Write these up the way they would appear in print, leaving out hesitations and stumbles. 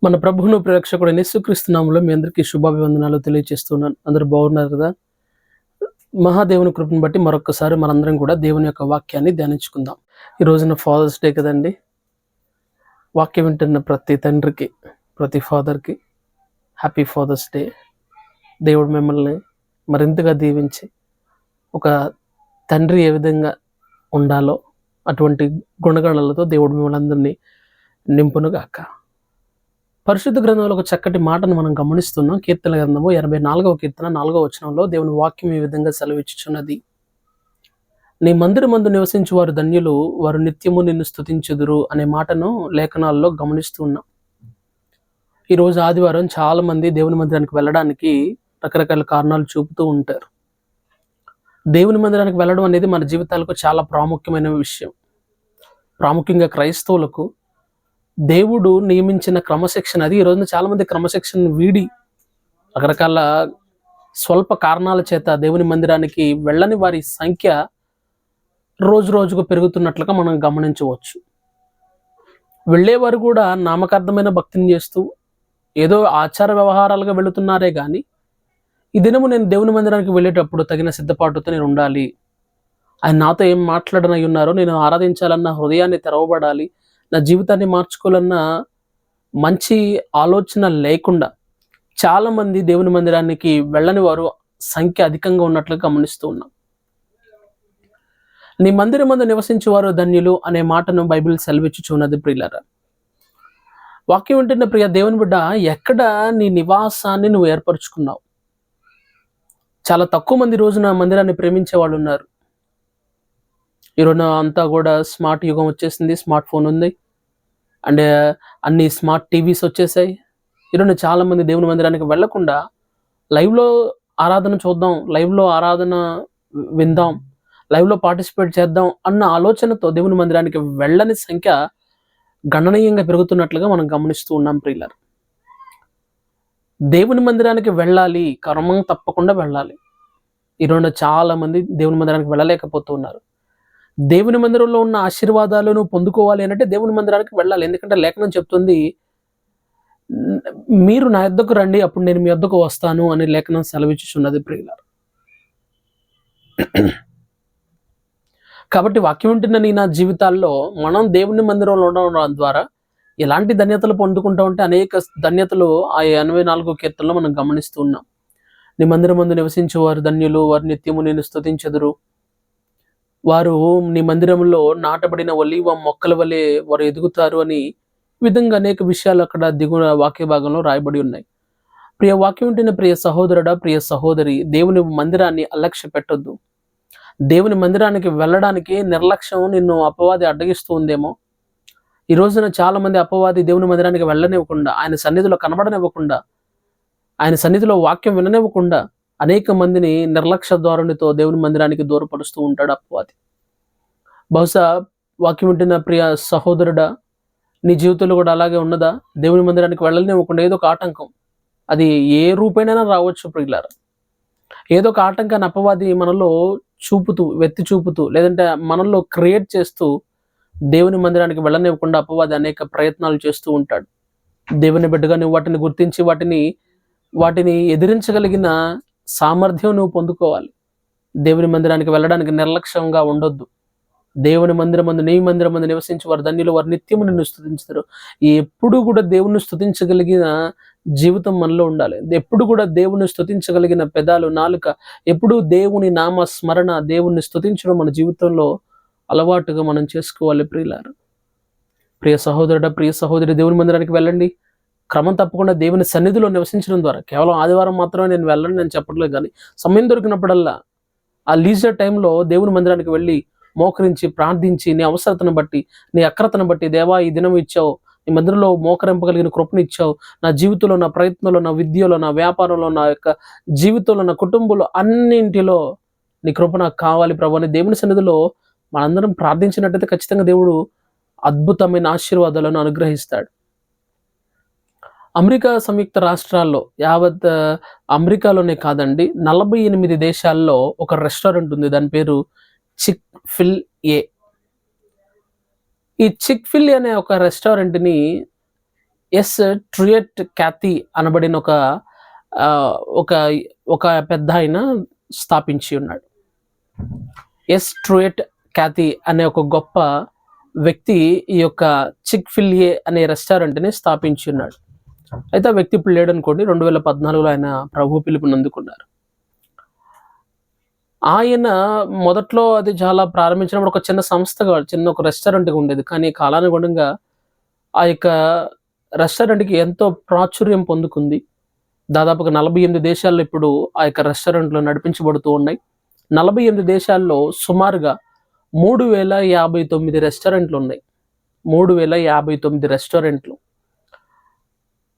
మన ప్రభువును ప్రేక్షకుడు యేసుక్రీస్తు నామములో మీ అందరికీ శుభాభివందనాలు తెలియజేస్తున్నాను. అందరూ బాగున్నారు కదా? మహాదేవుని కృపను బట్టి మరొకసారి మనందరం కూడా దేవుని యొక్క వాక్యాన్ని ధ్యానించుకుందాం. ఈ రోజున ఫాదర్స్ డే కదండి. వాక్యం వింటున్న ప్రతి తండ్రికి, ప్రతి ఫాదర్కి హ్యాపీ ఫాదర్స్ డే. దేవుడు మిమ్మల్ని మరింతగా దీవించి ఒక తండ్రి ఏ విధంగా ఉండాలో అటువంటి గుణగణాలతో దేవుడు మిమ్మల్ని అందరినీ నింపునుగాక. పరిశుద్ధ గ్రంథంలో ఒక చక్కటి మాటను మనం గమనిస్తున్నాం. కీర్తన గ్రంథము 84వ కీర్తన 4వ వచనంలో దేవుని వాక్యం ఈ విధంగా సెలవిచ్చుచున్నది. నీ మందిరమందు నివసించు వారు ధన్యులు, వారు నిత్యము నిన్ను స్తుతించుదురు అనే మాటను లేఖనాల్లో గమనిస్తూ ఉన్నాం. ఈరోజు ఆదివారం చాలా మంది దేవుని మందిరానికి వెళ్ళడానికి రకరకాల కారణాలు చూపుతూ ఉంటారు. దేవుని మందిరానికి వెళ్ళడం అనేది మన జీవితాలకు చాలా ప్రాముఖ్యమైన విషయం. ప్రాముఖ్యంగా క్రైస్తవులకు దేవుడు నియమించిన క్రమశిక్షణ అది. ఈ రోజున చాలా మంది క్రమశిక్షణ వీడి రకరకాల స్వల్ప కారణాల చేత దేవుని మందిరానికి వెళ్ళని వారి సంఖ్య రోజు రోజుకు పెరుగుతున్నట్లుగా మనం గమనించవచ్చు. వెళ్ళేవారు కూడా నామకార్థమైన భక్తిని చేస్తూ ఏదో ఆచార వ్యవహారాలుగా వెళుతున్నారే కానీ ఈ దినము నేను దేవుని మందిరానికి వెళ్ళేటప్పుడు తగిన సిద్ధపాటుతో నేను ఉండాలి, ఆయన నాతో ఏం మాట్లాడనై ఉన్నారో నేను ఆరాధించాలన్న హృదయాన్ని తెరవబడాలి, నా జీవితాన్ని మార్చుకోవాలన్న మంచి ఆలోచన లేకుండా చాలామంది దేవుని మందిరానికి వెళ్ళని వారు సంఖ్య అధికంగా ఉన్నట్లు గమనిస్తూ ఉన్నాం. నీ మందిరమందు నివసించేవారు ధన్యులు అనే మాటను బైబిల్ సెలవిచ్చుచున్నది. ప్రియులారా, వాక్యం వింటున్న ప్రియ దేవుని బిడ్డ, ఎక్కడ నీ నివాసాన్ని నువ్వు ఏర్పరచుకున్నావు? చాలా తక్కువ మంది రోజున మందిరాన్ని ప్రేమించే వాళ్ళు ఉన్నారు. ఈరోజు అంతా కూడా స్మార్ట్ యుగం వచ్చేసింది, స్మార్ట్ ఫోన్ ఉంది, అండ్ అన్ని స్మార్ట్ టీవీస్ వచ్చేసాయి. ఈరోజు చాలామంది దేవుని మందిరానికి వెళ్లకుండా లైవ్లో ఆరాధన చూద్దాం, లైవ్లో ఆరాధన విందాం, లైవ్లో పార్టిసిపేట్ చేద్దాం అన్న ఆలోచనతో దేవుని మందిరానికి వెళ్ళని సంఖ్య గణనీయంగా పెరుగుతున్నట్లుగా మనం గమనిస్తూ ఉన్నాం. ప్రియులారా, దేవుని మందిరానికి వెళ్ళాలి, క్రమం తప్పకుండా వెళ్ళాలి. ఈరోజు చాలామంది దేవుని మందిరానికి వెళ్ళలేకపోతూ ఉన్నారు. దేవుని మందిరంలో ఉన్న ఆశీర్వాదాలను పొందుకోవాలి అంటే దేవుని మందిరానికి వెళ్ళాలి. ఎందుకంటే లేఖనం చెప్తుంది, మీరు నా యొద్దకు రండి, అప్పుడు నేను మీ యొద్దకు వస్తాను అని లేఖనం సెలవిచ్చుచున్నది. ప్రియులారా, కాబట్టి వాక్యం ఉంటున్న నీ నా జీవితాల్లో మనం దేవుని మందిరంలో ఉండడం ద్వారా ఎలాంటి ధన్యతలు పొందుకుంటామంటే అనేక ధన్యతలు ఆ 84వ కీర్తనలో మనం గమనిస్తూ ఉన్నాం. నీ మందిరమందు నివసించే వారు ధన్యులు, వారు నిత్యము నేను స్తుతించెదరు, వారు నీ మందిరంలో నాటబడిన ఒలీవ మొక్కల వలె వారు ఎదుగుతారు అని విధంగా అనేక విషయాలు అక్కడ దిగువ వాక్య భాగంలో రాయబడి ఉన్నాయి. ప్రియ వాక్యం ఉంటున్న ప్రియ సహోదరుడా, ప్రియ సహోదరి, దేవుని మందిరాన్ని అలక్ష్య పెట్టొద్దు. దేవుని మందిరానికి వెళ్ళడానికి నిర్లక్ష్యం నిన్ను అపవాది అడ్డగిస్తూ ఉందేమో. ఈ రోజున చాలా మంది అపవాది దేవుని మందిరానికి వెళ్ళనివ్వకుండా, ఆయన సన్నిధిలో కనబడనివ్వకుండా, ఆయన సన్నిధిలో వాక్యం విననివ్వకుండా అనేక మందిని నిర్లక్ష్య ధోరణితో దేవుని మందిరానికి దూరపరుస్తూ ఉంటాడు అపవాది. బహుశా వాక్యం వింటున్న ప్రియ సహోదరుడా, నీ జీవితంలో కూడా అలాగే ఉన్నదా? దేవుని మందిరానికి వెళ్ళనివ్వకుండా ఏదో ఒక ఆటంకం, అది ఏ రూపేణైనా రావచ్చు. ప్రియులారా, ఏదో ఒక ఆటంకాన్ని అపవాది మనలో చూపుతూ, వెత్తి చూపుతూ, లేదంటే మనలో క్రియేట్ చేస్తూ దేవుని మందిరానికి వెళ్ళనివ్వకుండా అపవాది అనేక ప్రయత్నాలు చేస్తూ ఉంటాడు. దేవుని బిడ్డగా నువ్వు వాటిని గుర్తించి వాటిని ఎదిరించగలిగిన సామర్థ్యం నువ్వు పొందుకోవాలి. దేవుని మందిరానికి వెళ్ళడానికి నిర్లక్ష్యంగా ఉండొద్దు. దేవుని మందిరమందు, నీ మందిరమందు నివసించి వారు ధన్యులు, వారు నిత్యము నిన్ను స్తుతించుతారు. ఎప్పుడు కూడా దేవుణ్ణి స్తుతించగలిగిన జీవితం మనలో ఉండాలి. ఎప్పుడు కూడా దేవుణ్ణి స్తుతించగలిగిన పెదాలు, నాలుక, ఎప్పుడు దేవుని నామ స్మరణ, దేవుణ్ణి స్తుతించడం మన జీవితంలో అలవాటుగా మనం చేసుకోవాలి. ప్రియులారా, ప్రియ సహోదరుడా, ప్రియ సహోదరి, దేవుని మందిరానికి వెళ్ళండి. క్రమం తప్పకుండా దేవుని సన్నిధిలో నివసించడం ద్వారా, కేవలం ఆదివారం మాత్రమే నేను వెళ్ళండి నేను చెప్పట్లేదు, కానీ సమయం దొరికినప్పుడల్లా ఆ లీజర్ టైంలో దేవుని మందిరానికి వెళ్ళి మోకరించి ప్రార్థించి, నీ అవసరతను బట్టి, నీ అక్రతను బట్టి, దేవా ఈ దినం ఇచ్చావు, నీ మందిరంలో మోకరింపగలిగిన కృపను ఇచ్చావు, నా జీవితంలో, నా ప్రయత్నంలో, నా విద్యలో, నా వ్యాపారంలో, నా యొక్క జీవితంలో, నా కుటుంబంలో అన్నింటిలో నీ కృప నాకు కావాలి ప్రభు అని దేవుని సన్నిధిలో మనందరం ప్రార్థించినట్టయితే ఖచ్చితంగా దేవుడు అద్భుతమైన ఆశీర్వాదాలను అనుగ్రహిస్తాడు. అమెరికా సంయుక్త రాష్ట్రాల్లో, యావత్ అమెరికాలోనే కాదండి, 48 దేశాల్లో ఒక రెస్టారెంట్ ఉంది. దాని పేరు చిక్ ఫిల్ ఏ. ఈ చిక్ ఫిల్ అనే ఒక రెస్టారెంట్ని ఎస్ ట్రుయట్ క్యాథీ అనబడిన ఒక ఒక పెద్ద ఆయన స్థాపించి ఉన్నాడు. ఎస్ ట్రుయట్ క్యాథీ అనే ఒక గొప్ప వ్యక్తి ఈ యొక్క చిక్ ఫిల్ అనే రెస్టారెంట్ని స్థాపించి ఉన్నాడు. అయితే ఆ వ్యక్తి ఇప్పుడు లేడనుకోండి. 2014లో ఆయన ప్రభు పిలుపుని అందుకున్నారు. ఆయన మొదట్లో అది చాలా ప్రారంభించినప్పుడు ఒక చిన్న సంస్థగా, చిన్న ఒక రెస్టారెంట్గా ఉండేది. కానీ కాలానుగుణంగా ఆ యొక్క రెస్టారెంట్కి ఎంతో ప్రాచుర్యం పొందుకుంది. దాదాపుగా 48 దేశాల్లో ఇప్పుడు ఆ యొక్క రెస్టారెంట్లు నడిపించబడుతూ ఉన్నాయి. 48 దేశాల్లో సుమారుగా 3059 రెస్టారెంట్లు ఉన్నాయి. 3059 రెస్టారెంట్లు.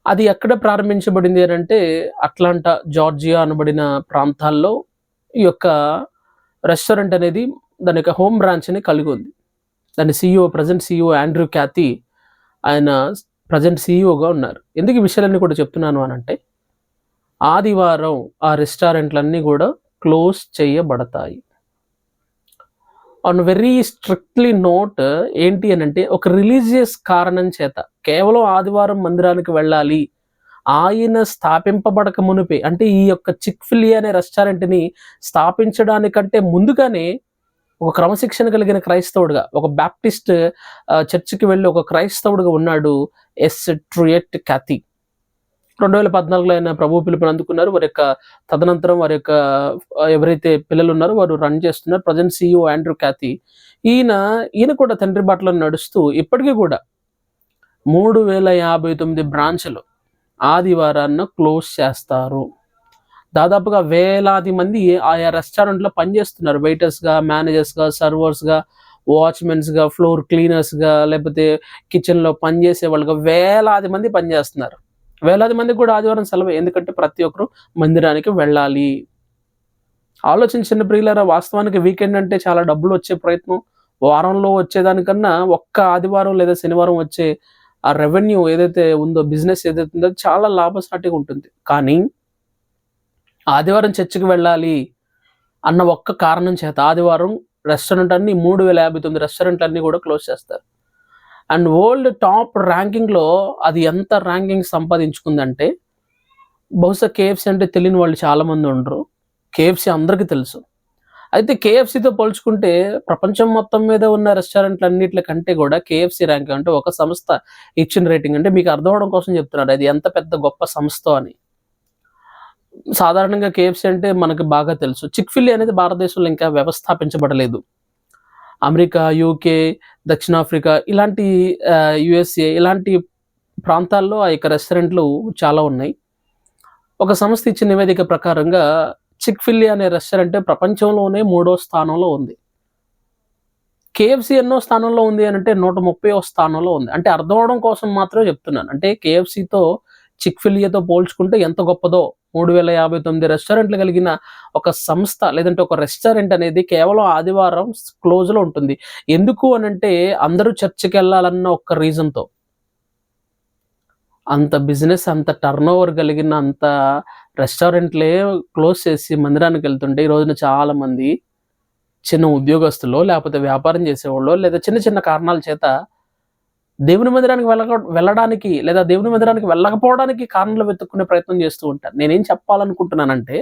అది ఎక్కడ ప్రారంభించబడింది అంటే అట్లాంటా, జార్జియా అనబడిన ప్రాంతాల్లో ఈ యొక్క రెస్టారెంట్ అనేది దాని యొక్క హోమ్ బ్రాంచ్ని కలిగి ఉంది. దాని ప్రజెంట్ CEO ఆండ్రూ క్యాథీ ఆయన ప్రజెంట్ CEOగా ఉన్నారు. ఎందుకు ఈ విషయాలన్నీ కూడా చెప్తున్నాను అనంటే, ఆదివారం ఆ రెస్టారెంట్లన్నీ కూడా క్లోజ్ చేయబడతాయి. ఆన్ వెరీ స్ట్రిక్ట్లీ నోట్ ఏంటి అనంటే, ఒక రిలీజియస్ కారణం చేత కేవలం ఆదివారం మందిరానికి వెళ్ళాలి, ఆయన స్థాపింపబడక మునిపే, అంటే ఈ యొక్క చిక్ ఫిల్ అనే రెస్టారెంట్ని స్థాపించడానికంటే ముందుగానే ఒక క్రమశిక్షణ కలిగిన క్రైస్తవుడుగా, ఒక బ్యాప్టిస్ట్ చర్చికి వెళ్ళి ఒక క్రైస్తవుడుగా ఉన్నాడు ఎస్ ట్రుయట్ క్యాథీ. 2014లో ఆయన ప్రభు పిలుపుని అందుకున్నారు. వారి యొక్క తదనంతరం వారి యొక్క ఎవరైతే పిల్లలు ఉన్నారో వారు రన్ చేస్తున్నారు. Present CEO Andrew Cathy. ఈయన కూడా తండ్రి బాటలో నడుస్తూ ఇప్పటికీ కూడా 3059 బ్రాంచ్లు ఆదివారాన్న క్లోజ్ చేస్తారు. దాదాపుగా వేలాది మంది ఆయా రెస్టారెంట్లో పనిచేస్తున్నారు. వెయిటర్స్గా, మేనేజర్స్గా, సర్వర్స్గా, వాచ్మెన్స్గా, ఫ్లోర్ క్లీనర్స్గా, లేకపోతే కిచెన్లో పనిచేసే వాళ్ళుగా వేలాది మంది పనిచేస్తున్నారు. వేలాది మందికి కూడా ఆదివారం సెలవు. ఎందుకంటే ప్రతి ఒక్కరు మందిరానికి వెళ్ళాలి. ఆలోచించిన ప్రియులారా, వాస్తవానికి వీకెండ్ అంటే చాలా డబ్బులు వచ్చే ప్రయత్నం. వారంలో వచ్చేదానికన్నా ఒక్క ఆదివారం లేదా శనివారం వచ్చే ఆ రెవెన్యూ ఏదైతే ఉందో, బిజినెస్ ఏదైతే ఉందో చాలా లాభసాటిగా ఉంటుంది. కానీ ఆదివారం చర్చికి వెళ్ళాలి అన్న ఒక్క కారణం చేత ఆదివారం రెస్టారెంట్ అన్ని 3059 రెస్టారెంట్లన్నీ కూడా క్లోజ్ చేస్తారు. అండ్ వరల్డ్ టాప్ ర్యాంకింగ్లో అది ఎంత ర్యాంకింగ్ సంపాదించుకుందంటే, బహుశా KFC అంటే తెలియని వాళ్ళు చాలామంది ఉండరు. KFC అందరికీ తెలుసు. అయితే KFCతో పోల్చుకుంటే ప్రపంచం మొత్తం మీద ఉన్న రెస్టారెంట్లన్నిటి కంటే కూడా KFC ర్యాంకింగ్, అంటే ఒక సంస్థ ఇచ్చిన రేటింగ్, అంటే మీకు అర్థం అవడం కోసం చెప్తున్నాడు అది ఎంత పెద్ద గొప్ప సంస్థ అని. సాధారణంగా KFC అంటే మనకు బాగా తెలుసు. చిక్ ఫిల్ అనేది భారతదేశంలో ఇంకా వ్యవస్థాపించబడలేదు. అమెరికా, UK, దక్షిణాఫ్రికా ఇలాంటి USA ఇలాంటి ప్రాంతాల్లో ఆ యొక్క రెస్టారెంట్లు చాలా ఉన్నాయి. ఒక సంస్థ ఇచ్చిన నివేదిక ప్రకారంగా చిక్ ఫిల్ అనే రెస్టారెంట్ ప్రపంచంలోనే 3వ స్థానంలో ఉంది. KFC ఎన్నో స్థానంలో ఉంది అని అంటే 130వ స్థానంలో ఉంది. అంటే అర్థం అవడం కోసం మాత్రమే చెప్తున్నాను. అంటే KFCతో చిక్ ఫిల్తో పోల్చుకుంటే ఎంత గొప్పదో. 3059 రెస్టారెంట్లు కలిగిన ఒక సంస్థ లేదంటే ఒక రెస్టారెంట్ అనేది కేవలం ఆదివారం క్లోజ్లో ఉంటుంది. ఎందుకు అనంటే అందరూ చర్చికి వెళ్ళాలన్న ఒక రీజన్తో. అంత బిజినెస్, అంత టర్న్ ఓవర్ కలిగిన అంత రెస్టారెంట్లే క్లోజ్ చేసి మందిరానికి వెళ్తుంటే ఈ రోజున చాలామంది చిన్న ఉద్యోగస్తులో, లేకపోతే వ్యాపారం చేసేవాళ్ళు, లేదా చిన్న చిన్న కారణాల చేత దేవుని మందిరానికి వెళ్ళడానికి లేదా దేవుని మందిరానికి వెళ్ళకపోవడానికి కారణాలు వెతుక్కునే ప్రయత్నం చేస్తూ ఉంటారు. నేనేం చెప్పాలనుకుంటున్నానంటే,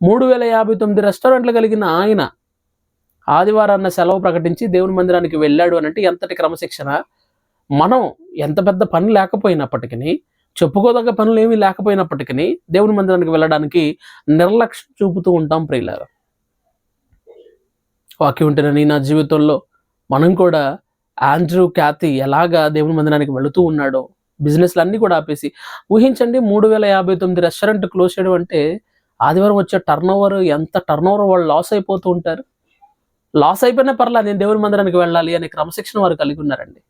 3059 రెస్టారెంట్లు కలిగిన ఆయన ఆదివారాన్న సెలవు ప్రకటించి దేవుని మందిరానికి వెళ్ళాడు అనంటే ఎంతటి క్రమశిక్షణ. మనం ఎంత పెద్ద పని లేకపోయినప్పటికీ, చెప్పుకోదగ్గ పనులు ఏమీ లేకపోయినప్పటికీ దేవుని మందిరానికి వెళ్ళడానికి నిర్లక్ష్యం చూపుతూ ఉంటాం ప్రియులారా. వాక్యం ఉంటేనని నా జీవితంలో మనం కూడా ఆండ్రూ క్యాథీ ఎలాగా దేవుని మందిరానికి వెళుతూ ఉన్నాడో, బిజినెస్లు అన్నీ కూడా ఆపేసి, ఊహించండి 3059 రెస్టారెంట్ క్లోజ్ చేయడం అంటే ఆదివారం వచ్చే ఎంత టర్న్ ఓవర్ వాళ్ళు లాస్ అయిపోతూ ఉంటారు. లాస్ అయిపోయినా పర్లా, నేను దేవుని మందిరానికి వెళ్ళాలి అనే క్రమశిక్షణ వారు కలిగి ఉన్నారండి.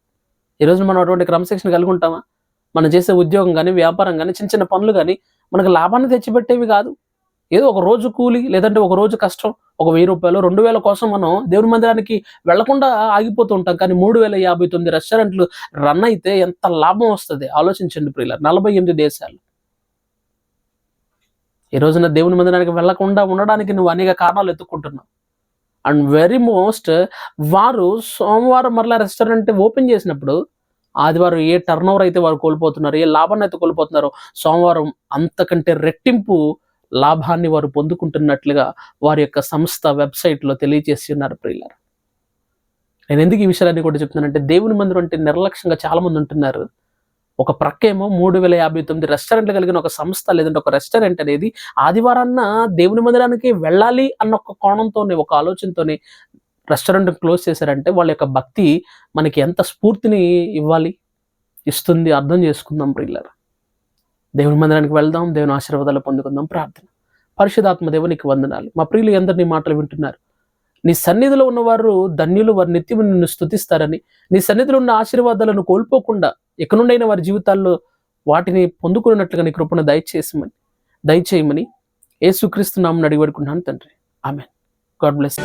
ఈరోజు మనం అటువంటి క్రమశిక్షణ కలిగి ఉంటామా? మనం చేసే ఉద్యోగం కానీ, వ్యాపారం కానీ, చిన్న చిన్న పనులు కానీ మనకు లాభాన్ని తెచ్చిపెట్టేవి కాదు. ఏదో ఒక రోజు కూలి లేదంటే ఒక రోజు కష్టం, ఒక 1000 రూపాయలు 2000 కోసం మనం దేవుని మందిరానికి వెళ్లకుండా ఆగిపోతూ ఉంటాం. కానీ 3059 రెస్టారెంట్లు రన్ అయితే ఎంత లాభం వస్తుంది ఆలోచించండి ప్రియులారా. 48 దేశాలు. ఈ రోజున దేవుని మందిరానికి వెళ్లకుండా ఉండడానికి నువ్వు అనేక కారణాలు ఎత్తుక్కుంటున్నావు. అండ్ వెరీ మోస్ట్ వారు సోమవారం మరలా రెస్టారెంట్ ఓపెన్ చేసినప్పుడు ఆదివారం ఏ టర్న్ ఓవర్ అయితే వారు కోల్పోతున్నారు, ఏ లాభాన్ని అయితే కోల్పోతున్నారో, సోమవారం అంతకంటే రెట్టింపు లాభాన్ని వారు పొందుకుంటున్నట్లుగా వారి యొక్క సంస్థ వెబ్సైట్లో తెలియజేసి ఉన్నారు ప్రియులారా. నేను ఎందుకు ఈ విషయాలన్నీ కూడా చెప్తున్నానంటే, దేవుని మందిరం అంటే నిర్లక్ష్యంగా చాలా మంది ఉంటున్నారు. ఒక ప్రక్కేమో 3059 రెస్టారెంట్లు కలిగిన ఒక సంస్థ, లేదంటే ఒక రెస్టారెంట్ అనేది ఆదివారాన్న దేవుని మందిరానికి వెళ్ళాలి అన్న ఒక కోణంతోనే, ఒక ఆలోచనతోనే రెస్టారెంట్ క్లోజ్ చేశారంటే వాళ్ళ యొక్క భక్తి మనకి ఎంత స్ఫూర్తిని ఇస్తుంది అర్థం చేసుకుందాం ప్రియులారా. దేవుని మందిరానికి వెళ్దాం, దేవుని ఆశీర్వాదాలు పొందుకుందాం. ప్రార్థన. పరిశుద్ధాత్మ దేవునికి వందనాలు. మా ప్రియులు ఎందరు నీ మాటలు వింటున్నారు. నీ సన్నిధిలో ఉన్నవారు ధన్యులు, వారి నిత్యము నిన్ను స్తుతిస్తారని, నీ సన్నిధిలో ఉన్న ఆశీర్వాదాలను కోల్పోకుండా ఇక నుండైనా వారి జీవితాల్లో వాటిని పొందుకున్నట్లుగా నీ కృపను దయచేయమని యేసుక్రీస్తు నామమున అడిగి వేడుకుంటున్నాను తండ్రి. ఆమేన్. God bless.